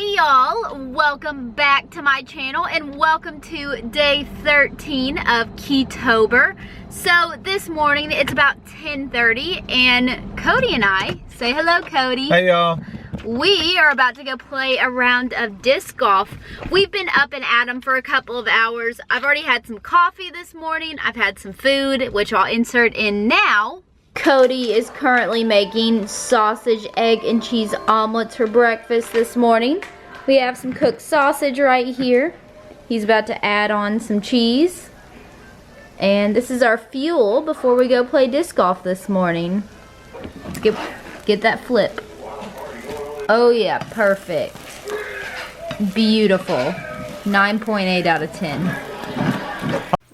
Hey y'all, welcome back to my channel and welcome to day 13 of KETOber. So this morning it's about 10:30 and Cody and I, say hello Cody. Hey y'all. We are about to go play a round of disc golf. We've been up and at 'em for a couple of hours. I've already had some coffee this morning. I've had some food, which I'll insert in now. Cody is currently making sausage, egg, and cheese omelets for breakfast this morning. We have some cooked sausage right here. He's about to add on some cheese. And this is our fuel before we go play disc golf this morning. Get that flip. Oh yeah, perfect. Beautiful. 9.8 out of 10.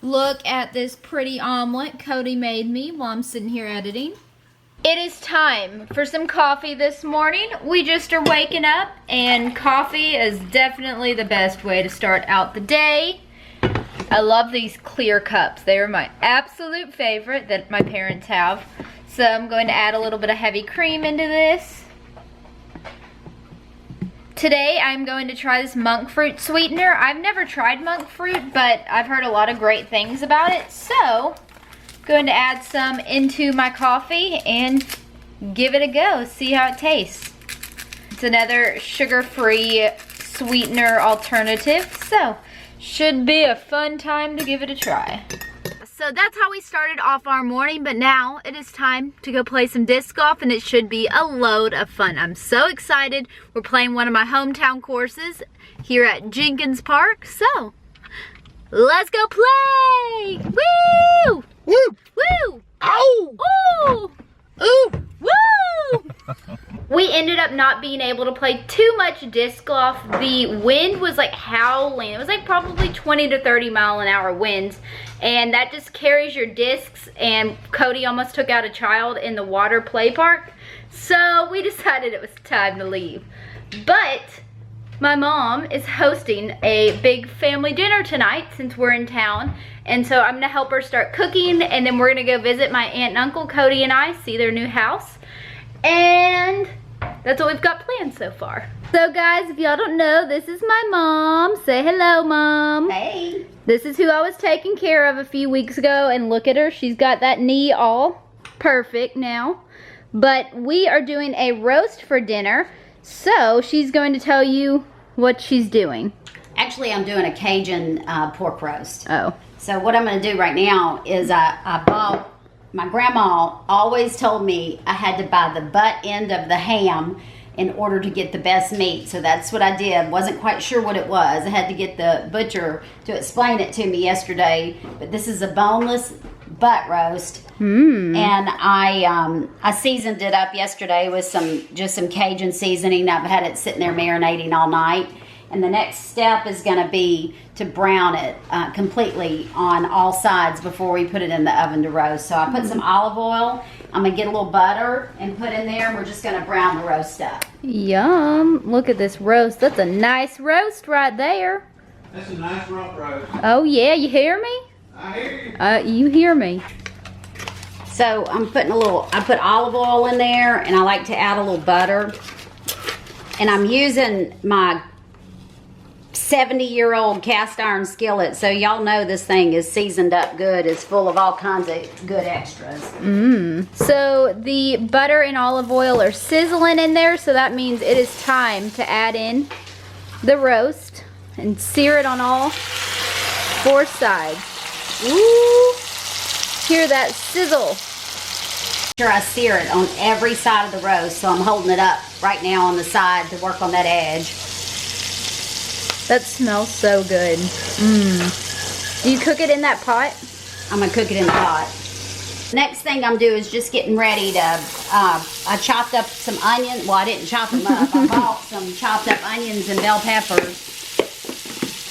Look at this pretty omelet Cody made me while I'm sitting here editing. It is time for some coffee this morning. We just are waking up and coffee is definitely the best way to start out the day. I love these clear cups. They are my absolute favorite that my parents have. So I'm going to add a little bit of heavy cream into this. Today I'm going to try this monk fruit sweetener. I've never tried monk fruit, but I've heard a lot of great things about it. So, I'm going to add some into my coffee and give it a go, see how it tastes. It's another sugar-free sweetener alternative, so should be a fun time to give it a try. So that's how we started off our morning, but now it is time to go play some disc golf and it should be a load of fun. I'm so excited. We're playing one of my hometown courses here at Jenkins Park, so let's go play! Woo! Woo! Woo! Ow! Ooh! Ooh! Woo! We ended up not being able to play too much disc golf. The wind was like howling. It was like probably 20 to 30 mile an hour winds. And that just carries your discs. And Cody almost took out a child in the water play park. So we decided it was time to leave. But my mom is hosting a big family dinner tonight since we're in town. And so I'm gonna help her start cooking. And then we're gonna go visit my aunt and uncle, Cody and I, see their new house. And that's what we've got planned so far. So guys, if y'all don't know, this is my mom. Say hello, Mom. Hey. This is who I was taking care of a few weeks ago, and look at her. She's got that knee all perfect now. But we are doing a roast for dinner, so she's going to tell you what she's doing. Actually, I'm doing a Cajun pork roast. Oh. So what I'm going to do right now is I bought, my grandma always told me I had to buy the butt end of the ham in order to get the best meat. So that's what I did. Wasn't quite sure what it was. I had to get the butcher to explain it to me yesterday. But this is a boneless butt roast. And I seasoned it up yesterday with just some Cajun seasoning. I've had it sitting there marinating all night. And the next step is going to be to brown it completely on all sides before we put it in the oven to roast. So I put some olive oil. I'm going to get a little butter and put in there. And we're just going to brown the roast up. Yum. Look at this roast. That's a nice roast right there. That's a nice rump roast. Oh yeah, you hear me? I hear you. You hear me. So I'm putting I put olive oil in there, and I like to add a little butter. And I'm using my 70-year-old cast iron skillet, so y'all know this thing is seasoned up good. It's full of all kinds of good extras. So the butter and olive oil are sizzling in there, so that means it is time to add in the roast and sear it on all 4 sides. Ooh, hear that sizzle. Sure, I sear it on every side of the roast, so I'm holding it up right now on the side to work on that edge. That smells so good. Do you cook it in that pot? I'm gonna cook it in the pot. Next thing I'm doing is just getting ready to, I chopped up some onions. Well, I didn't chop them up. I bought some chopped up onions and bell peppers.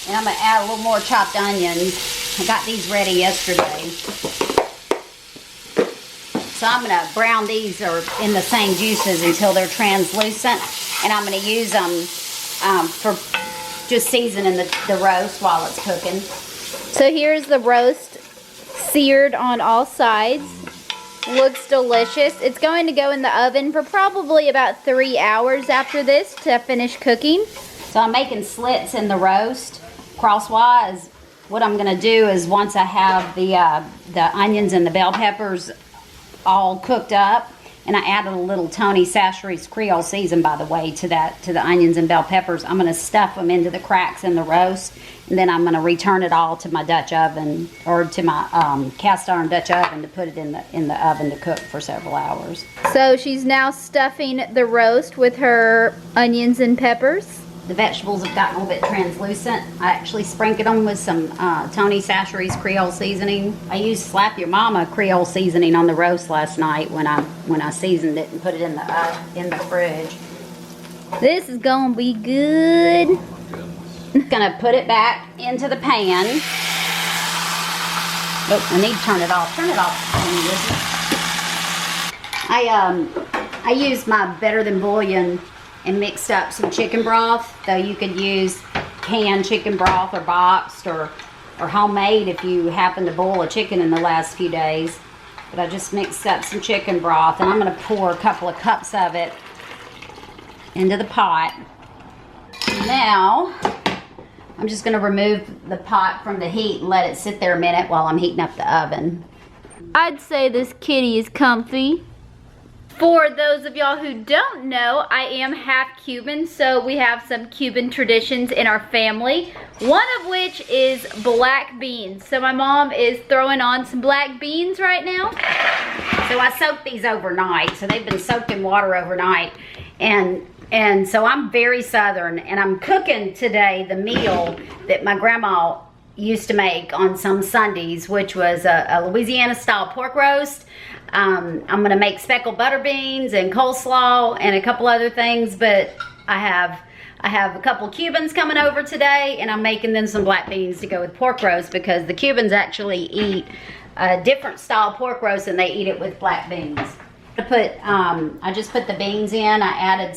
And I'm gonna add a little more chopped onions. I got these ready yesterday. So I'm gonna brown these in the same juices until they're translucent. And I'm gonna use them for just seasoning the roast while it's cooking. So here's the roast seared on all sides. Looks delicious. It's going to go in the oven for probably about 3 hours after this to finish cooking. So I'm making slits in the roast crosswise. What I'm gonna do is once I have the onions and the bell peppers all cooked up, and I added a little Tony Chachere's Creole season, by the way, to the onions and bell peppers. I'm gonna stuff them into the cracks in the roast, and then I'm gonna return it all to my Dutch oven, or to my cast iron Dutch oven, to put it in the oven to cook for several hours. So she's now stuffing the roast with her onions and peppers. The vegetables have gotten a little bit translucent. I actually sprinkled them with some Tony Chachere's Creole seasoning. I used Slap Your Mama Creole seasoning on the roast last night when I seasoned it and put it in the fridge. This is gonna be good. Gonna put it back into the pan. Oh, I need to turn it off. Turn it off. I used my Better Than Bouillon and mixed up some chicken broth, though you could use canned chicken broth or boxed or homemade if you happen to boil a chicken in the last few days. But I just mixed up some chicken broth, and I'm going to pour a couple of cups of it into the pot. Now, I'm just going to remove the pot from the heat and let it sit there a minute while I'm heating up the oven. I'd say this kitty is comfy. For those of y'all who don't know, I am half Cuban, so we have some Cuban traditions in our family, one of which is black beans. So my mom is throwing on some black beans right now. So I soaked these overnight, so they've been soaked in water overnight, and so I'm very Southern, and I'm cooking today the meal that my grandma used to make on some Sundays, which was a Louisiana-style pork roast. I'm gonna make speckled butter beans and coleslaw and a couple other things, but I have a couple Cubans coming over today, and I'm making them some black beans to go with pork roast, because the Cubans actually eat a different style pork roast and they eat it with black beans. I just put the beans in. I added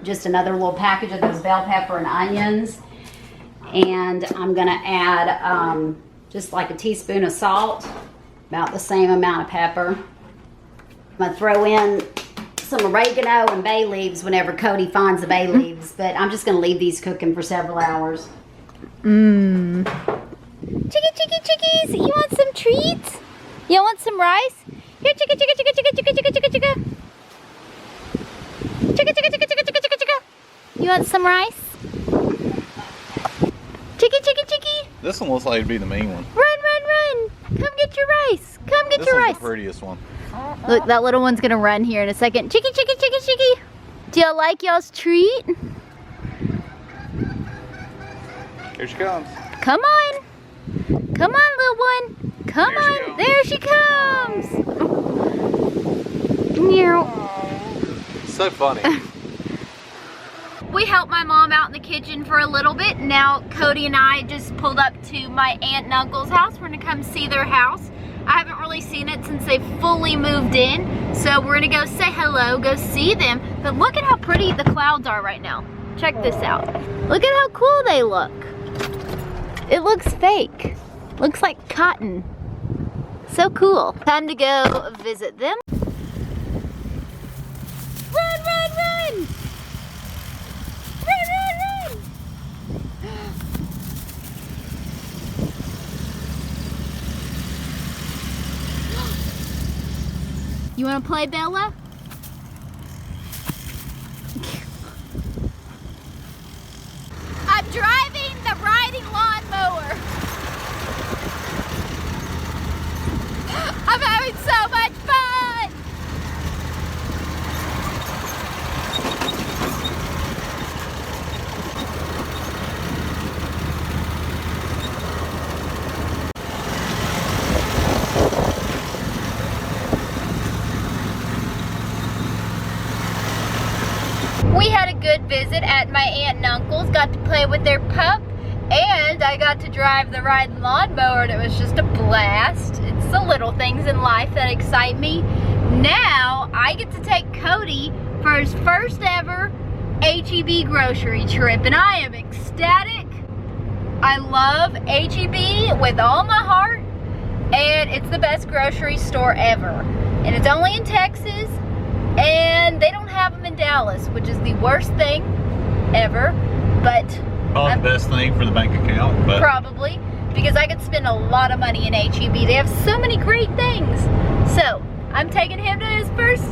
just another little package of those bell pepper and onions, and I'm gonna add just like a teaspoon of salt, about the same amount of pepper. I'm gonna throw in some oregano and bay leaves whenever Cody finds the bay leaves, but I'm just gonna leave these cooking for several hours. Mmm. Chickies, you want some treats? You want some rice? Here, chicka. Chicka. You want some rice? Chickie. This one looks like it'd be the main one. Run. Come get your rice. Come get your rice. This is the prettiest one. Look, that little one's gonna run here in a second. Chickie. Do y'all like y'all's treat? Here she comes. Come on, little one. Come on. There she comes. Meow. So funny. We helped my mom out in the kitchen for a little bit. Now Cody and I just pulled up to my aunt and uncle's house. We're gonna come see their house. I haven't really seen it since they fully moved in. So we're gonna go say hello, go see them. But look at how pretty the clouds are right now. Check this out. Look at how cool they look. It looks fake. Looks like cotton. So cool. Time to go visit them. Run! You want to play, Bella? I'm driving the riding lawnmower. I'm having so much fun. We had a good visit at my aunt and uncle's, got to play with their pup, and I got to drive the riding lawnmower, and it was just a blast. It's the little things in life that excite me. Now, I get to take Cody for his first ever HEB grocery trip, and I am ecstatic. I love HEB with all my heart, and it's the best grocery store ever. And it's only in Texas, and they don't have them in Dallas, which is the worst thing ever. but Probably the best thing for the bank account, but probably because I could spend a lot of money in HEB. They have so many great things. So I'm taking him to his first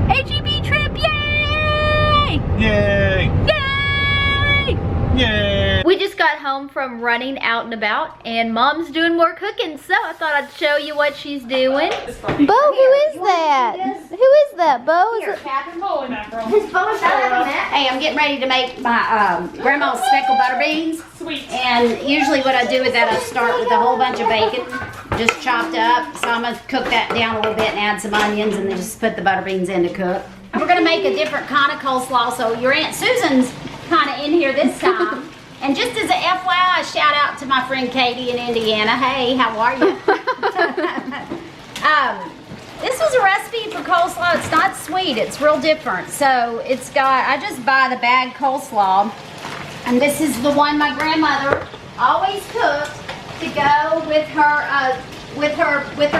HEB trip. Yay! yay! Yay! Yay! We just got home from running out and about, and Mom's doing more cooking, so I thought I'd show you what she's doing. Bo, who is that? Who is that, Bo? Is it? Hey, I'm getting ready to make my grandma's speckled butter beans. Sweet. And usually what I do with that, I start with a whole bunch of bacon, just chopped up. So I'm gonna cook that down a little bit and add some onions and then just put the butter beans in to cook. We're gonna make a different kind of coleslaw, so your Aunt Susan's kind of in here this time. And just as a FYI, shout out to my friend Katie in Indiana. Hey, how are you? This was a recipe for coleslaw. It's not sweet, it's real different. So it's got, I just buy the bagged coleslaw. And this is the one my grandmother always cooked to go with her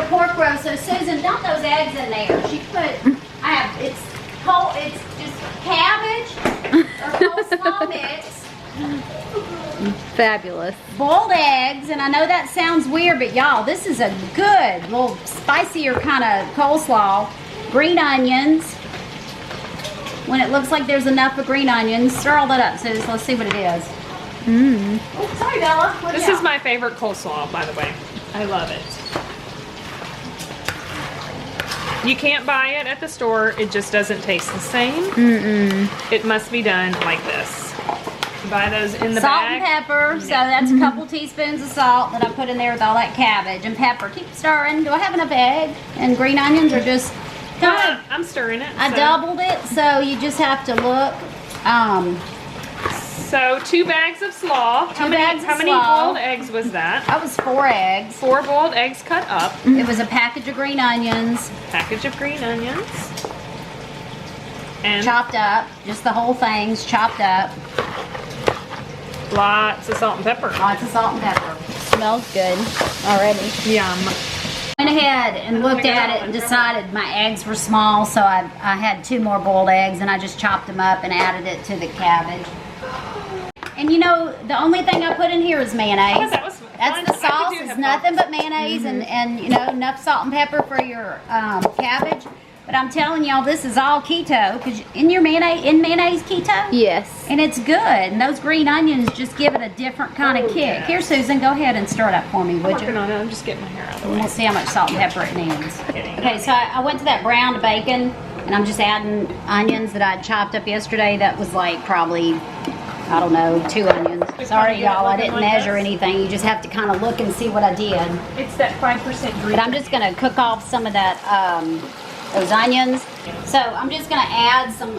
pork roast. So Susan, dump those eggs in there. She put, it's just cabbage or coleslaw mix. Fabulous. Boiled eggs, and I know that sounds weird, but y'all, this is a good, little spicier kind of coleslaw. Green onions. When it looks like there's enough of green onions, stir all that up. So let's see what it is. Oh, sorry, Bella. This is my favorite coleslaw, by the way. I love it. You can't buy it at the store. It just doesn't taste the same. It must be done like this. Buy those in the salt bag. and pepper. So that's a couple teaspoons of salt that I put in there with all that cabbage and pepper. Keep stirring. Do I have enough egg and green onions, or just kind of? I'm stirring it. I doubled it, so you just have to look. So 2 bags of slaw. How many slaw. boiled eggs was that? That was 4 eggs. 4 boiled eggs cut up. It was a package of green onions, Package of green onions. And chopped up. Just the whole thing's chopped up. lots of salt and pepper. Lots of salt and pepper. Smells good already. Yum. Went ahead and looked at it and decided my eggs were small, so I had 2 more boiled eggs, and I just chopped them up and added it to the cabbage. And you know, the only thing I put in here is mayonnaise. Oh, that was That's fun. the I could sauce. do It's that nothing but mayonnaise and you know, enough salt and pepper for your cabbage. But I'm telling y'all, this is all keto, because in mayonnaise keto. Yes. And it's good. And those green onions just give it a different kind of kick. yeah. Here, Susan, go ahead and stir it up for me, would Working you? on it. I'm just getting my hair out of the And way. we'll see how much salt and pepper it needs. Okay, so I went to that browned bacon, and I'm just adding onions that I chopped up yesterday. That was like probably, I don't know, 2 onions. Sorry, y'all, I didn't measure anything. You just have to kind of look and see what I did. It's that 5% green. But I'm just gonna cook off some of that, those onions. So I'm just gonna add some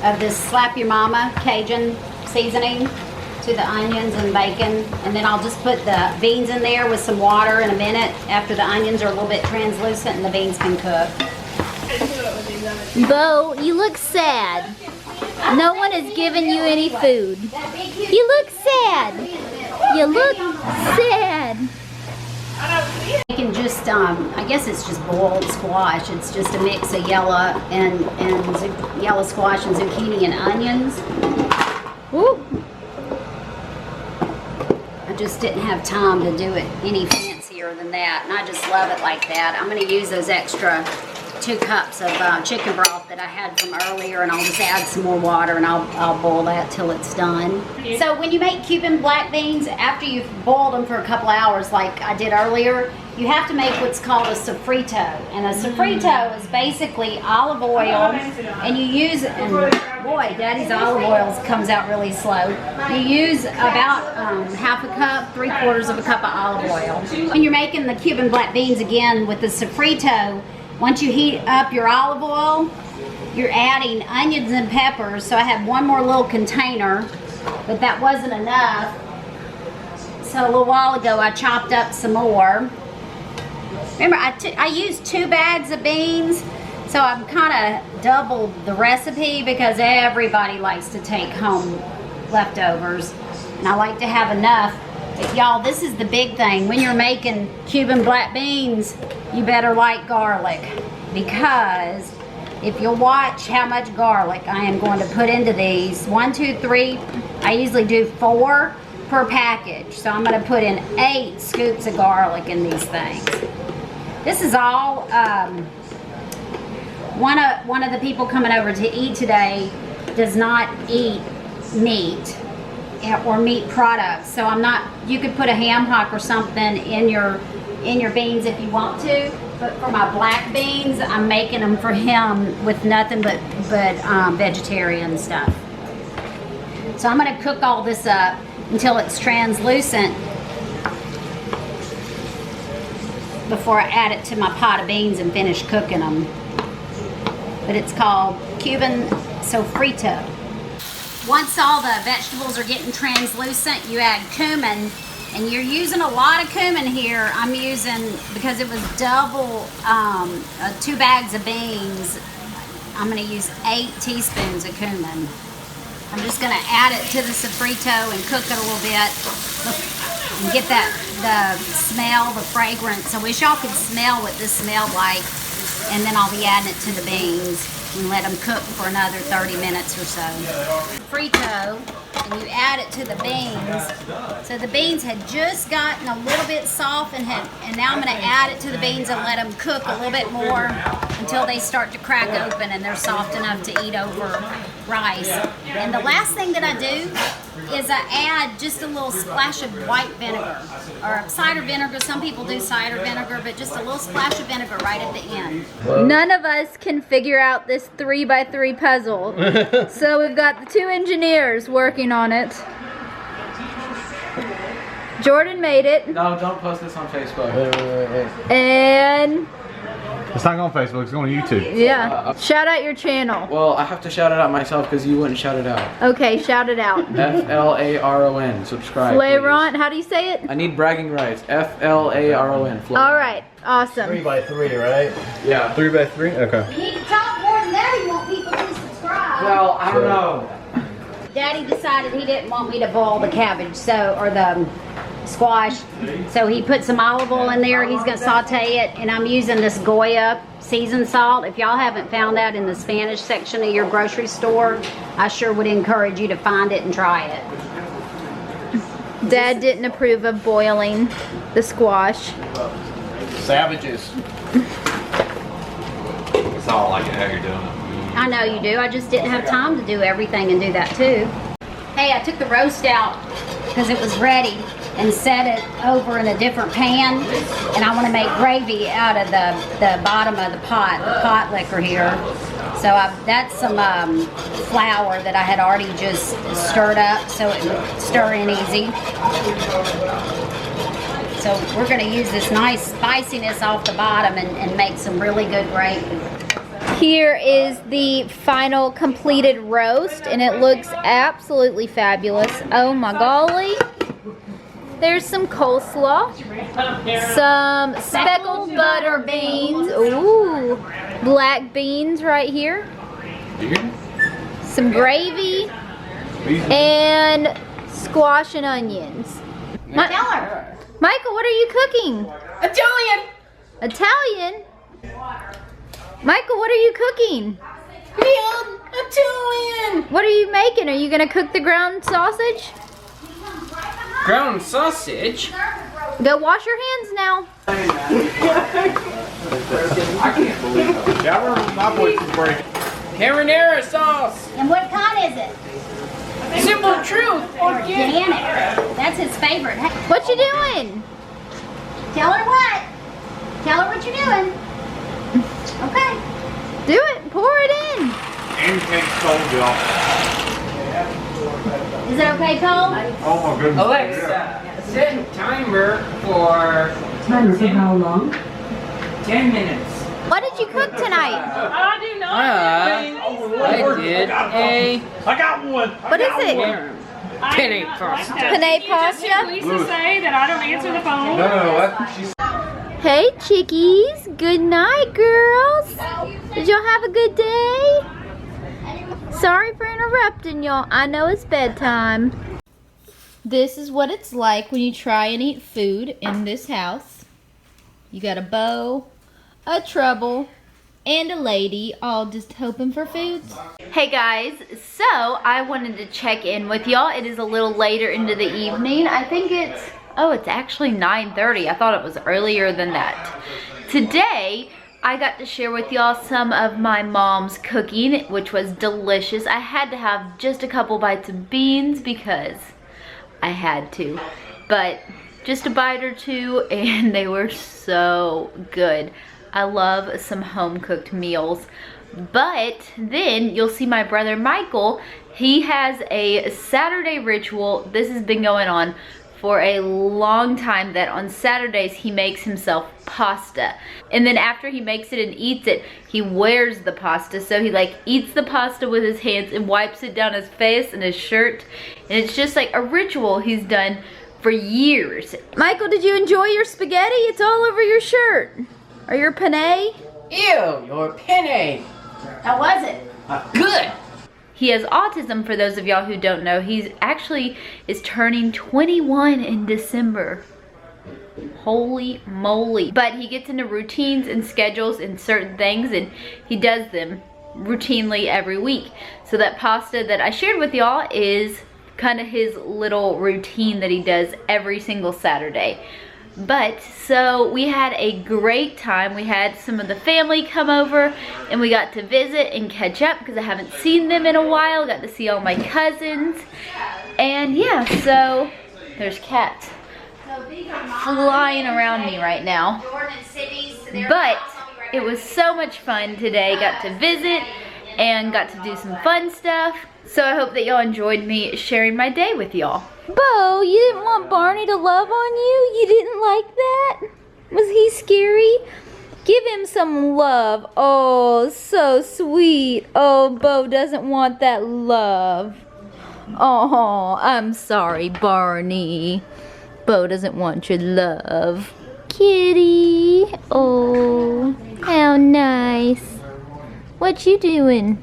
of this Slap Your Mama Cajun seasoning to the onions and bacon, and then I'll just put the beans in there with some water in a minute after the onions are a little bit translucent and the beans can cook. Bo, you look sad. No one has given you any food. You look sad. You look sad. You can just, I guess it's just boiled squash. It's just a mix of yellow yellow squash and zucchini and onions. Woo. I just didn't have time to do it any fancier than that, and I just love it like that. I'm going to use those extra 2 cups of chicken broth that I had from earlier, and I'll just add some more water, and I'll boil that till it's done. So when you make Cuban black beans, after you've boiled them for a couple hours like I did earlier, you have to make what's called a sofrito. And a sofrito is basically olive oil, and you use, and boy, Daddy's olive oil comes out really slow. You use about half a cup, 3/4 of a cup of olive oil. When you're making the Cuban black beans again with the sofrito, once you heat up your olive oil, you're adding onions and peppers. So I had 1 more little container, but that wasn't enough. So a little while ago I chopped up some more. Remember, I used 2 bags of beans, so I've kind of doubled the recipe because everybody likes to take home leftovers, and I like to have enough. But y'all, this is the big thing. When you're making Cuban black beans, you better like garlic, because if you'll watch how much garlic I am going to put into these. 1, 2, 3. I usually do 4 per package. So I'm going to put in 8 scoops of garlic in these things. This is all, one of the people coming over to eat today does not eat meat or meat products. So I'm not, you could put a ham hock or something in your beans if you want to. But for my black beans, I'm making them for him with nothing but vegetarian stuff. So I'm going to cook all this up until it's translucent before I add it to my pot of beans and finish cooking them. But it's called Cuban sofrito. Once all the vegetables are getting translucent, you add cumin. And you're using a lot of cumin here. I'm using, because it was double 2 bags of beans, I'm gonna use 8 teaspoons of cumin. I'm just gonna add it to the sofrito and cook it a little bit and get the smell, the fragrance. I wish y'all could smell what this smelled like. And then I'll be adding it to the beans and let them cook for another 30 minutes or so. Frito, and you add it to the beans. So the beans had just gotten a little bit soft and now I'm going to add it to the beans and let them cook a little bit more until they start to crack open and they're soft enough to eat over rice. And the last thing that I do is I add just a little splash of white vinegar or cider vinegar. Some people do cider vinegar, but just a little splash of vinegar right at the end. None of us can figure out this 3x3 puzzle. So we've got the 2 engineers working on it. Jordan made it. No, don't post this on Facebook. And It's not on Facebook, it's going on YouTube. yeah, shout out your channel. Well, I have to shout it out myself because you wouldn't shout it out. Okay, shout it out. FLARON. Subscribe. Flaron, how do you say it? I need bragging rights. FLARON. All right, awesome. 3x3, right? Yeah. 3x3? Okay. You need to talk more than that. You want people to subscribe. Well, I don't know. Daddy decided he didn't want me to boil the cabbage, or the squash. So he put some olive oil in there. He's gonna saute it, and I'm using this Goya seasoned salt. If y'all haven't found that in the Spanish section of your grocery store, I sure would encourage you to find it and try it. Dad didn't approve of boiling the squash. Savages. It's all like how you're doing it. I know you do. I just didn't have time to do everything and do that too. Hey, I took the roast out because it was ready and set it over in a different pan, and I want to make gravy out of the bottom of the pot liquor here. So that's some flour that I had already just stirred up so it would stir in easy. So we're going to use this nice spiciness off the bottom and make some really good gravy. Here is the final completed roast, and it looks absolutely fabulous. Oh my golly. There's some coleslaw, some speckled butter beans, ooh, black beans right here, some gravy, and squash and onions. Tell her. Michael, what are you cooking? Italian. Italian? Michael, what are you cooking? Italian. What are you making? Are you gonna cook the ground sausage? Ground sausage? Go wash your hands now. I can't believe it. Yeah, I remember my voice was breaking. Marinara sauce. And what kind is it? Simple truth. Organic. That's his favorite. What you doing? Tell her what? Tell her what you're doing. Okay. Do it. Pour it in. Anything's cold, y'all. Is it okay, Cole? Oh my goodness. Alexa, set timer for Timer for how long? 10 minutes. What did you cook tonight? I do not. I did a I got one. What is it? penne pasta. Penne pasta? Lisa say that I don't answer the phone. what? She's Hey chickies, good night girls. Did y'all have a good day? Sorry for interrupting y'all. I know it's bedtime. This is what it's like when you try and eat food in this house. You got a bow, a trouble, and a lady all just hoping for food. Hey guys, so I wanted to check in with y'all. It is a little later into the evening. I think it's actually 9:30. I thought it was earlier than that. Today, I got to share with y'all some of my mom's cooking, which was delicious. I had to have just a couple bites of beans because I had to, but just a bite or two and they were so good. I love some home-cooked meals. But then you'll see my brother Michael. He has a Saturday ritual. This has been going on for a long time, that on Saturdays he makes himself pasta. And then after he makes it and eats it, he wears the pasta. So he like eats the pasta with his hands and wipes it down his face and his shirt. And it's just like a ritual he's done for years. Michael, did you enjoy your spaghetti? It's all over your shirt. Or your penne? Ew, your penne. How was it? Good. He has autism, for those of y'all who don't know. He's actually is turning 21 in December. Holy moly. But he gets into routines and schedules and certain things, and he does them routinely every week. So that pasta that I shared with y'all is kind of his little routine that he does every single Saturday. But so we had a great time. We had some of the family come over and we got to visit and catch up because I haven't seen them in a while. Got to see all my cousins. And yeah, so there's cats flying around me right now. But it was so much fun today. Got to visit and got to do some fun stuff. So I hope that y'all enjoyed me sharing my day with y'all. Bo, you didn't want Barney to love on you? You didn't like that? Was he scary? Give him some love. Oh, so sweet. Oh, Bo doesn't want that love. Oh, I'm sorry, Barney. Bo doesn't want your love. Kitty. Oh, how nice. What you doing?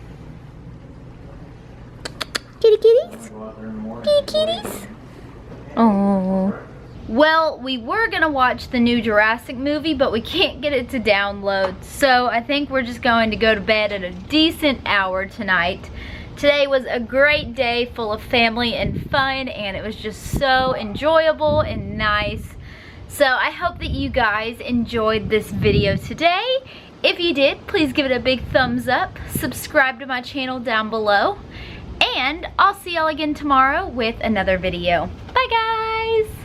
Kitty kitties? Kitty kitties? Oh. Well, we were gonna watch the new Jurassic movie, but we can't get it to download. So I think we're just going to go to bed at a decent hour tonight. Today was a great day full of family and fun, and it was just so enjoyable and nice. So I hope that you guys enjoyed this video today. If you did, please give it a big thumbs up. Subscribe to my channel down below. And I'll see y'all again tomorrow with another video. Bye guys!